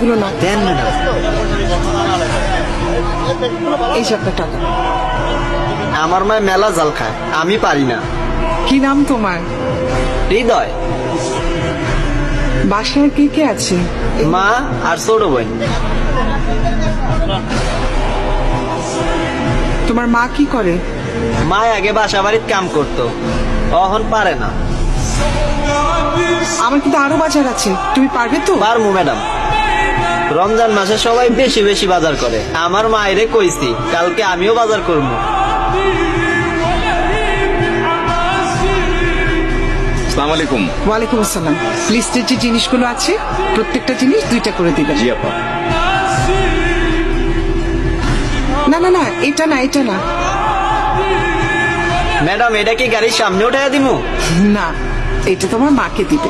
এগুলো না, দেন ম্যাডাম। এই যে আপনার টাকা। আমার মায় মেলা জাল খায়, আমি পারি না। কি নাম তোমার? হৃদয়। বাসায় কে কে আছে? মা আর ছোট বোন। তোমার মা কি করে? মা আগে বাসা বাড়ির কাম করতো, এখন পারে না। আমার কিন্তু আরো বাজার আছে, তুমি পারবে তো? পারমু ম্যাডাম। রমজান মাসে সবাই বেশি বেশি বাজার করে, আমার মায়েরে কইছি কালকে আমিও বাজার করবো। আসসালামু আলাইকুম। ওয়ালাইকুম আসসালাম। লিস্টের যে জিনিসগুলো আছে প্রত্যেকটা জিনিস 2টা করে দিবেন। জি আপা। না না না, এটা না, এটা না। ম্যাডাম এটা কি গাড়ির সামনে উঠাইয়া দিমু? না, এটা তোমার মাকে দিবে।